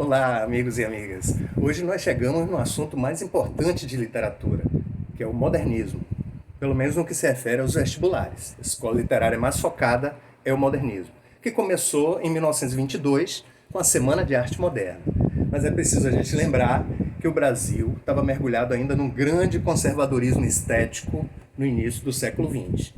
Olá, amigos e amigas. Hoje nós chegamos no assunto mais importante de literatura, que é o modernismo. Pelo menos no que se refere aos vestibulares. A escola literária mais focada é o modernismo, que começou em 1922 com a Semana de Arte Moderna. Mas é preciso a gente lembrar que o Brasil estava mergulhado ainda num grande conservadorismo estético no início do século XX.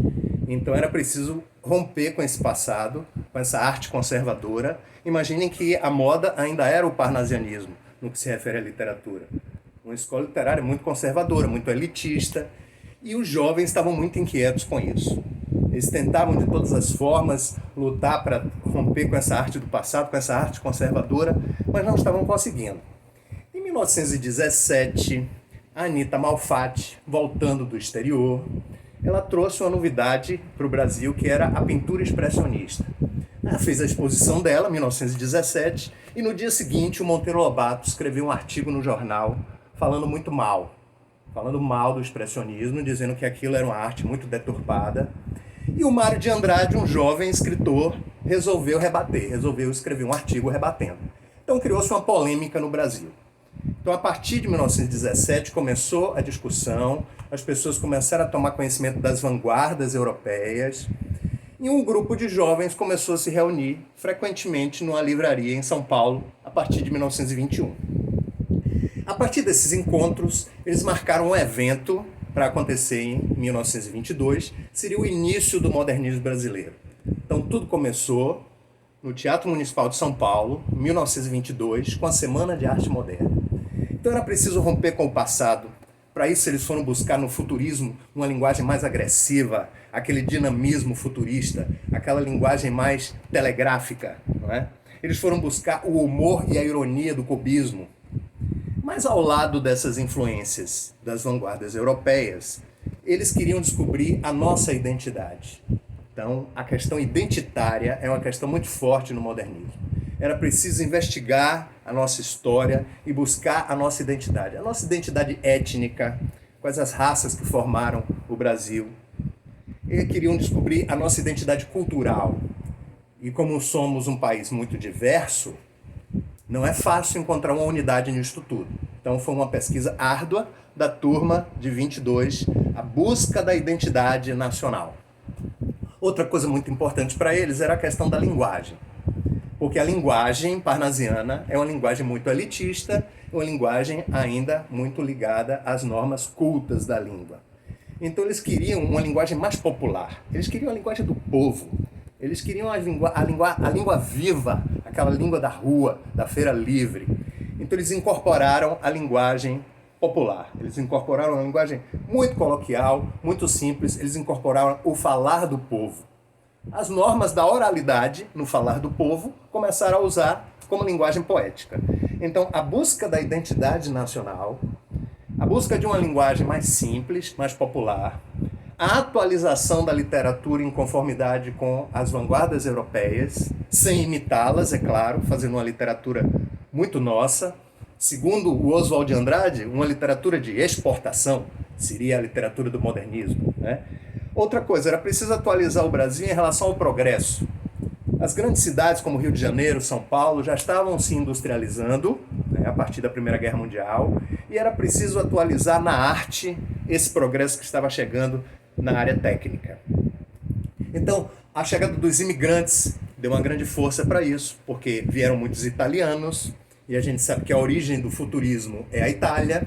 Então era preciso romper com esse passado, com essa arte conservadora. Imaginem que a moda ainda era o parnasianismo, no que se refere à literatura. Uma escola literária muito conservadora, muito elitista, e os jovens estavam muito inquietos com isso. Eles tentavam de todas as formas lutar para romper com essa arte do passado, com essa arte conservadora, mas não estavam conseguindo. Em 1917, a Anita Malfatti, voltando do exterior, ela trouxe uma novidade para o Brasil, que era a pintura expressionista. Ela fez a exposição dela, em 1917, e no dia seguinte o Monteiro Lobato escreveu um artigo no jornal falando mal do expressionismo, dizendo que aquilo era uma arte muito deturpada. E o Mário de Andrade, um jovem escritor, resolveu escrever um artigo rebatendo. Então criou-se uma polêmica no Brasil. Então, a partir de 1917, começou a discussão, as pessoas começaram a tomar conhecimento das vanguardas europeias, e um grupo de jovens começou a se reunir frequentemente numa livraria em São Paulo, a partir de 1921. A partir desses encontros, eles marcaram um evento para acontecer em 1922, seria o início do modernismo brasileiro. Então, tudo começou no Teatro Municipal de São Paulo, em 1922, com a Semana de Arte Moderna. Então era preciso romper com o passado. Para isso eles foram buscar no futurismo uma linguagem mais agressiva, aquele dinamismo futurista, aquela linguagem mais telegráfica, não é? Eles foram buscar o humor e a ironia do cubismo. Mas ao lado dessas influências das vanguardas europeias, eles queriam descobrir a nossa identidade. Então, a questão identitária é uma questão muito forte no modernismo. Era preciso investigar a nossa história e buscar a nossa identidade étnica, quais as raças que formaram o Brasil. Eles queriam descobrir a nossa identidade cultural. E como somos um país muito diverso, não é fácil encontrar uma unidade nisso tudo. Então foi uma pesquisa árdua da turma de 22, a busca da identidade nacional. Outra coisa muito importante para eles era a questão da linguagem. Porque a linguagem parnasiana é uma linguagem muito elitista, uma linguagem ainda muito ligada às normas cultas da língua. Então eles queriam uma linguagem mais popular, eles queriam a linguagem do povo, eles queriam a língua viva, aquela língua da rua, da feira livre. Então eles incorporaram a linguagem popular, eles incorporaram uma linguagem muito coloquial, muito simples, eles incorporaram o falar do povo. As normas da oralidade no falar do povo começaram a usar como linguagem poética. Então, a busca da identidade nacional, a busca de uma linguagem mais simples, mais popular, a atualização da literatura em conformidade com as vanguardas europeias, sem imitá-las, é claro, fazendo uma literatura muito nossa. Segundo o Oswald de Andrade, uma literatura de exportação seria a literatura do modernismo, né? Outra coisa, era preciso atualizar o Brasil em relação ao progresso. As grandes cidades como Rio de Janeiro, São Paulo, já estavam se industrializando, né, a partir da Primeira Guerra Mundial, e era preciso atualizar na arte esse progresso que estava chegando na área técnica. Então, a chegada dos imigrantes deu uma grande força para isso, porque vieram muitos italianos, e a gente sabe que a origem do futurismo é a Itália.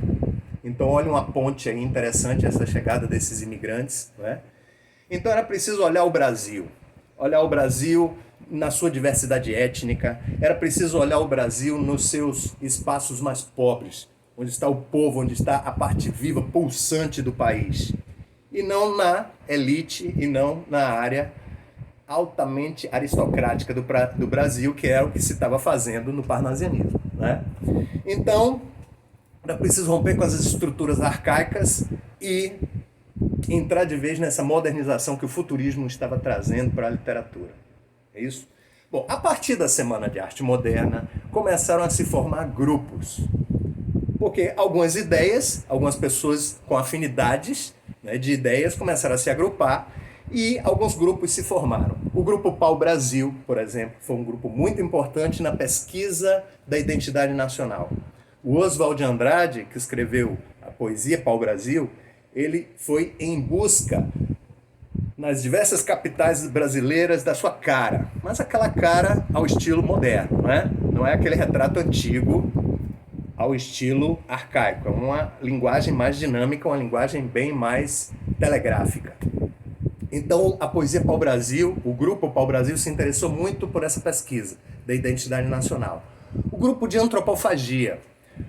Então, olha uma ponte aí interessante, essa chegada desses imigrantes, né? Então era preciso olhar o Brasil na sua diversidade étnica, era preciso olhar o Brasil nos seus espaços mais pobres, onde está o povo, onde está a parte viva, pulsante do país, e não na elite, e não na área altamente aristocrática do Brasil, que era o que se estava fazendo no parnasianismo, né? Então, era preciso romper com as estruturas arcaicas e entrar de vez nessa modernização que o futurismo estava trazendo para a literatura. É isso? Bom, a partir da Semana de Arte Moderna, começaram a se formar grupos. Porque algumas ideias, algumas pessoas com afinidades, né, de ideias começaram a se agrupar E alguns grupos se formaram. O Grupo Pau-Brasil, por exemplo, foi um grupo muito importante na pesquisa da identidade nacional. O Oswald de Andrade, que escreveu a poesia Pau-Brasil, ele foi em busca nas diversas capitais brasileiras da sua cara, mas aquela cara ao estilo moderno, né? Não é aquele retrato antigo ao estilo arcaico, é uma linguagem mais dinâmica, uma linguagem bem mais telegráfica. Então, a poesia Pau-Brasil, o grupo Pau-Brasil se interessou muito por essa pesquisa da identidade nacional. O grupo de antropofagia.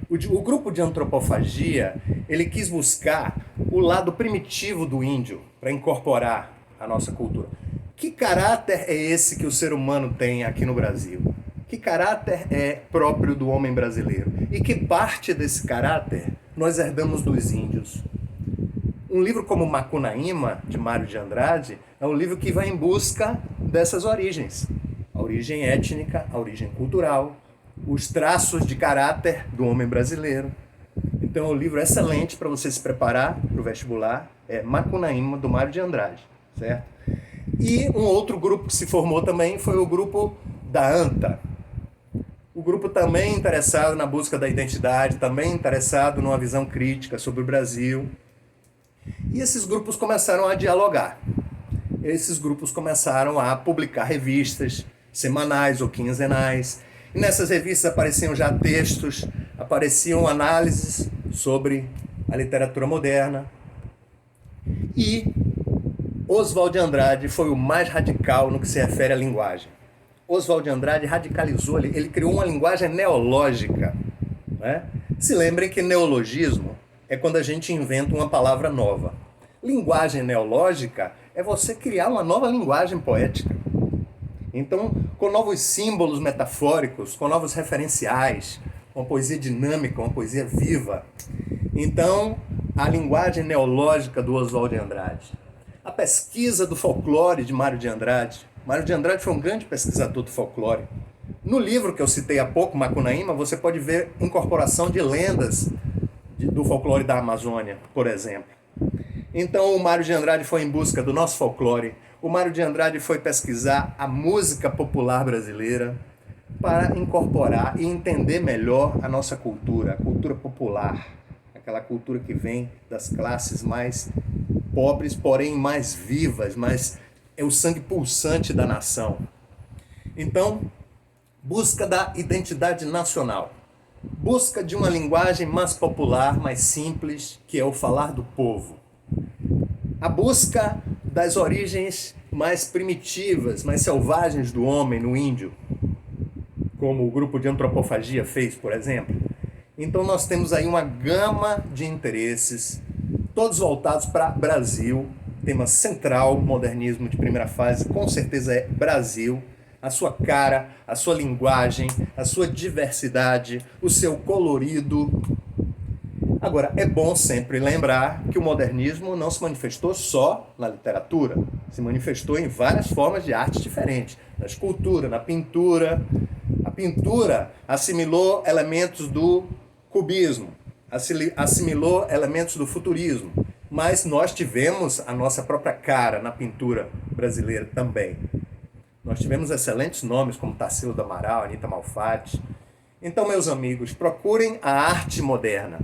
O grupo de antropofagia, ele quis buscar o lado primitivo do índio para incorporar a nossa cultura. Que caráter é esse que o ser humano tem aqui no Brasil? Que caráter é próprio do homem brasileiro? E que parte desse caráter nós herdamos dos índios? Um livro como Macunaíma, de Mário de Andrade, é um livro que vai em busca dessas origens. A origem étnica, a origem cultural, os traços de caráter do homem brasileiro. Então é um livro excelente para você se preparar para o vestibular, é Macunaíma, do Mário de Andrade, certo? E um outro grupo que se formou também foi o grupo da ANTA. O grupo também interessado na busca da identidade, também interessado numa visão crítica sobre o Brasil. E esses grupos começaram a dialogar. Esses grupos começaram a publicar revistas semanais ou quinzenais. E nessas revistas apareciam já textos, apareciam análises sobre a literatura moderna. E Oswald de Andrade foi o mais radical no que se refere à linguagem. Oswald de Andrade radicalizou, ele criou uma linguagem neológica, né? Se lembrem que neologismo é quando a gente inventa uma palavra nova. Linguagem neológica é você criar uma nova linguagem poética. Então, com novos símbolos metafóricos, com novos referenciais, uma poesia dinâmica, uma poesia viva. Então, a linguagem neológica do Oswald de Andrade. A pesquisa do folclore de Mário de Andrade. Mário de Andrade foi um grande pesquisador do folclore. No livro que eu citei há pouco, Macunaíma, você pode ver incorporação de lendas do folclore da Amazônia, por exemplo. Então o Mário de Andrade foi em busca do nosso folclore. O Mário de Andrade foi pesquisar a música popular brasileira para incorporar e entender melhor a nossa cultura, a cultura popular, aquela cultura que vem das classes mais pobres, porém mais vivas, mas é o sangue pulsante da nação. Então, busca da identidade nacional. Busca de uma linguagem mais popular, mais simples, que é o falar do povo. A busca das origens mais primitivas, mais selvagens do homem no índio, como o grupo de antropofagia fez, por exemplo. Então nós temos aí uma gama de interesses, todos voltados para Brasil. Tema central, modernismo de primeira fase, com certeza é Brasil. A sua cara, a sua linguagem, a sua diversidade, o seu colorido. Agora, é bom sempre lembrar que o modernismo não se manifestou só na literatura, se manifestou em várias formas de arte diferentes, na escultura, na pintura. A pintura assimilou elementos do cubismo, assimilou elementos do futurismo, mas nós tivemos a nossa própria cara na pintura brasileira também. Nós tivemos excelentes nomes como Tarsila do Amaral, Anita Malfatti. Então, meus amigos, procurem a arte moderna.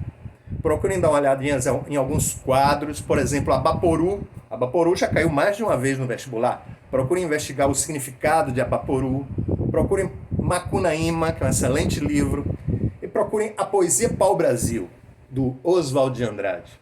Procurem dar uma olhadinha em alguns quadros, por exemplo, Abaporu. Abaporu já caiu mais de uma vez no vestibular. Procurem investigar o significado de Abaporu. Procurem Macunaíma, que é um excelente livro. E procurem a poesia Pau-Brasil, do Oswald de Andrade.